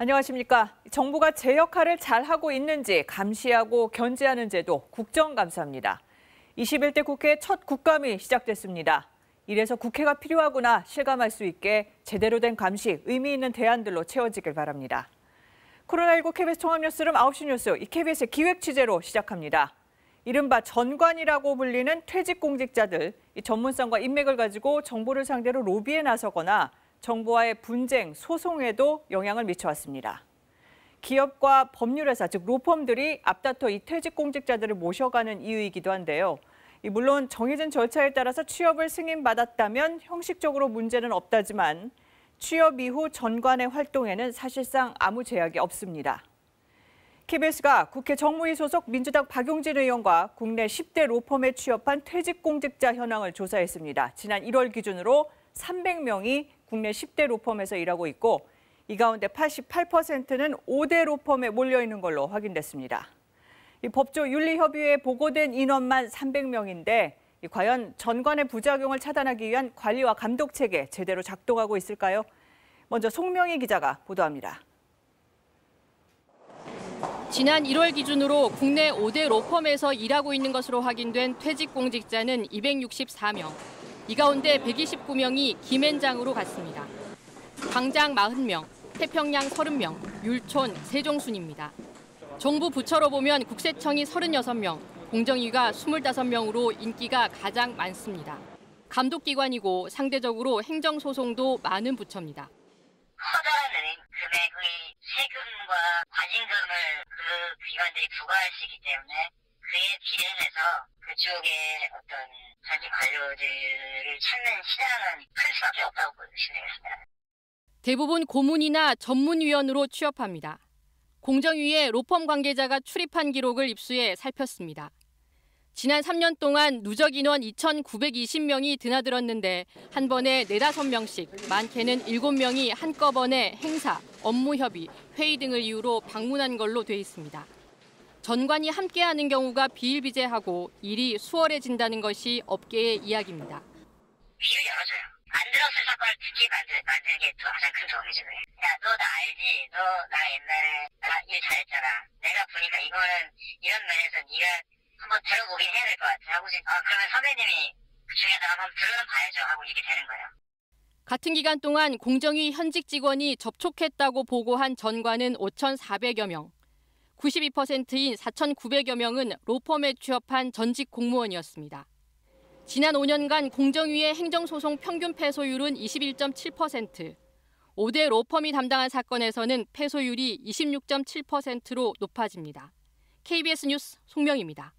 안녕하십니까. 정부가 제 역할을 잘하고 있는지 감시하고 견제하는 제도 국정감사입니다. 21대 국회 첫 국감이 시작됐습니다. 이래서 국회가 필요하구나 실감할 수 있게 제대로 된 감시, 의미 있는 대안들로 채워지길 바랍니다. 코로나19 KBS 종합뉴스룸 9시 뉴스, 이 KBS의 기획 취재로 시작합니다. 이른바 전관이라고 불리는 퇴직 공직자들, 이 전문성과 인맥을 가지고 정부를 상대로 로비에 나서거나 정부와의 분쟁, 소송에도 영향을 미쳐왔습니다. 기업과 법률회사, 즉 로펌들이 앞다퉈 이 퇴직 공직자들을 모셔가는 이유이기도 한데요. 물론 정해진 절차에 따라서 취업을 승인받았다면 형식적으로 문제는 없다지만 취업 이후 전관의 활동에는 사실상 아무 제약이 없습니다. KBS가 국회 정무위 소속 민주당 박용진 의원과 국내 10대 로펌에 취업한 퇴직 공직자 현황을 조사했습니다. 지난 1월 기준으로 300명이 국내 10대 로펌에서 일하고 있고 이 가운데 88%는 5대 로펌에 몰려 있는 걸로 확인됐습니다. 이 법조윤리협의회에 보고된 인원만 300명인데 과연 전관의 부작용을 차단하기 위한 관리와 감독 체계 제대로 작동하고 있을까요? 먼저 송명희 기자가 보도합니다. 지난 1월 기준으로 국내 5대 로펌에서 일하고 있는 것으로 확인된 퇴직 공직자는 264명. 이 가운데 129명이 김앤장으로 갔습니다. 광장 40명, 태평양 30명, 율촌, 세종순입니다. 정부 부처로 보면 국세청이 36명, 공정위가 25명으로 인기가 가장 많습니다. 감독기관이고 상대적으로 행정소송도 많은 부처입니다. 커다란 금액의 세금과 과징금을 그 기관들이 부과할 수 있기 때문에 그에 비례해서 그쪽의 어떤 자기 관료들을 찾는 시장은 클 수밖에 없다고 보시겠습니다. 대부분 고문이나 전문위원으로 취업합니다. 공정위에 로펌 관계자가 출입한 기록을 입수해 살폈습니다. 지난 3년 동안 누적 인원 2,920명이 드나들었는데 한 번에 4~5명씩, 많게는 7명이 한꺼번에 행사, 업무 협의, 회의 등을 이유로 방문한 걸로 돼 있습니다. 전관이 함께하는 경우가 비일비재하고 일이 수월해진다는 것이 업계의 이야기입니다. 귀를 열어줘요. 안 들었을 사건을 듣게 만드는 게 가장 큰 도움이죠. 야, 너 나 알지? 너 나 옛날에 나 일 잘했잖아. 내가 보니까 이거는 이런 면에서 네가 한번 들어보긴 해야 될 것 같아. 하고 그러면 선배님이 그 중에서 한번 들어봐야죠. 하고 이렇게 되는 거예요. 같은 기간 동안 공정위 현직 직원이 접촉했다고 보고한 전관은 5,400여 명. 92%인 4,900여 명은 로펌에 취업한 전직 공무원이었습니다. 지난 5년간 공정위의 행정소송 평균 패소율은 21.7%, 5대 로펌이 담당한 사건에서는 패소율이 26.7%로 높아집니다. KBS 뉴스 송명희입니다.